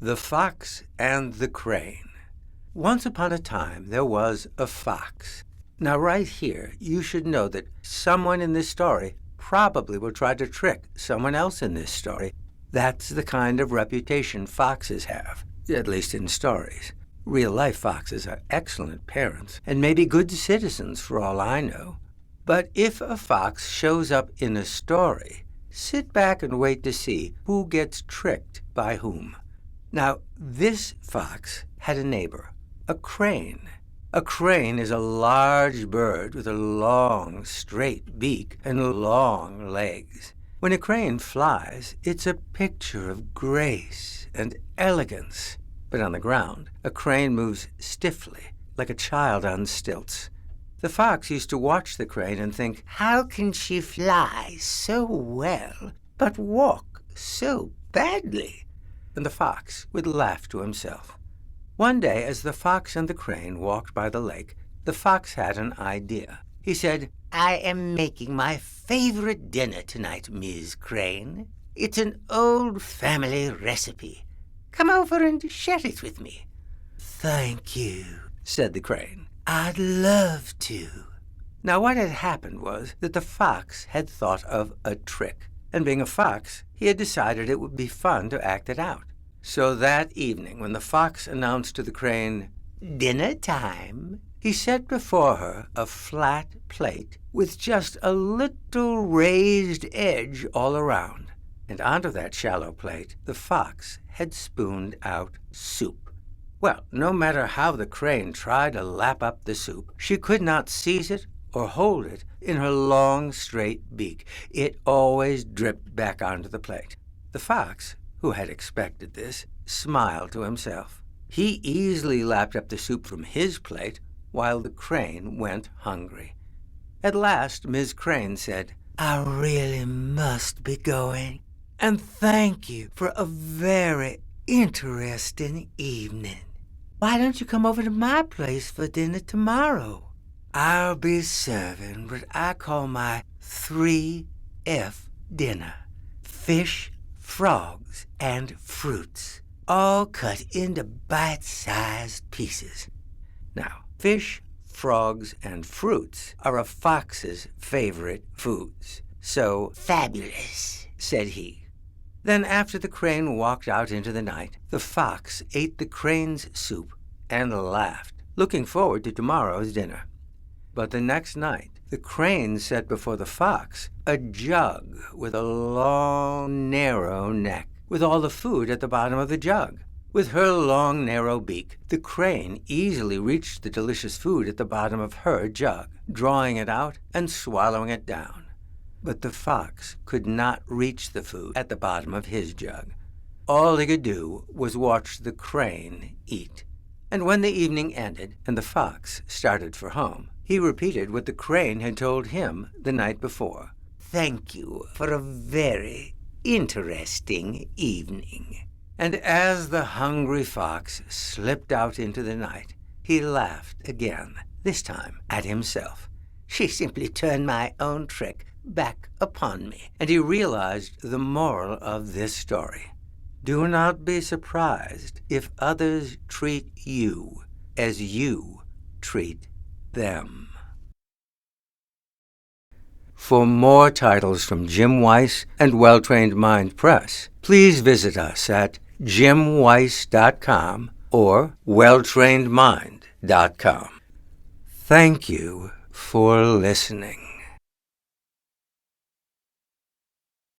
The Fox and the Crane. Once upon a time, there was a fox. Now, right here, you should know that someone in this story probably will try to trick someone else in this story. That's the kind of reputation foxes have, at least in stories. Real-life foxes are excellent parents and maybe good citizens for all I know. But if a fox shows up in a story, sit back and wait to see who gets tricked by whom. Now, this fox had a neighbor, a crane. A crane is a large bird with a long, straight beak and long legs. When a crane flies, it's a picture of grace and elegance. But on the ground, a crane moves stiffly, like a child on stilts. The fox used to watch the crane and think, "How can she fly so well, but walk so badly?" And the fox would laugh to himself. One day, as the fox and the crane walked by the lake, the fox had an idea. He said, "I am making my favorite dinner tonight, Ms. Crane. It's an old family recipe. Come over and share it with me." "Thank you," said the crane. "I'd love to." Now, what had happened was that the fox had thought of a trick. And being a fox, he had decided it would be fun to act it out. So that evening, when the fox announced to the crane, "Dinner time," he set before her a flat plate with just a little raised edge all around. And onto that shallow plate, the fox had spooned out soup. Well, no matter how the crane tried to lap up the soup, she could not seize it or hold it in her long, straight beak. It always dripped back onto the plate. The fox, who had expected this, smiled to himself. He easily lapped up the soup from his plate, while the crane went hungry. At last, Ms. Crane said, "I really must be going, and thank you for a very interesting evening. Why don't you come over to my place for dinner tomorrow? I'll be serving what I call my 3F dinner. Fish, frogs, and fruits, all cut into bite-sized pieces." Now, fish, frogs, and fruits are a fox's favorite foods. "So fabulous," said he. Then, after the crane walked out into the night, the fox ate the crane's soup and laughed, looking forward to tomorrow's dinner. But the next night, the crane set before the fox a jug with a long, narrow neck, with all the food at the bottom of the jug. With her long, narrow beak, the crane easily reached the delicious food at the bottom of her jug, drawing it out and swallowing it down. But the fox could not reach the food at the bottom of his jug. All he could do was watch the crane eat. And when the evening ended and the fox started for home, he repeated what the crane had told him the night before. "Thank you for a very interesting evening." And as the hungry fox slipped out into the night, he laughed again, this time at himself. She simply turned my own trick back upon me. And he realized the moral of this story. Do not be surprised if others treat you as you treat them. For more titles from Jim Weiss and Well-Trained Mind Press, please visit us at jimweiss.com or welltrainedmind.com. Thank you for listening.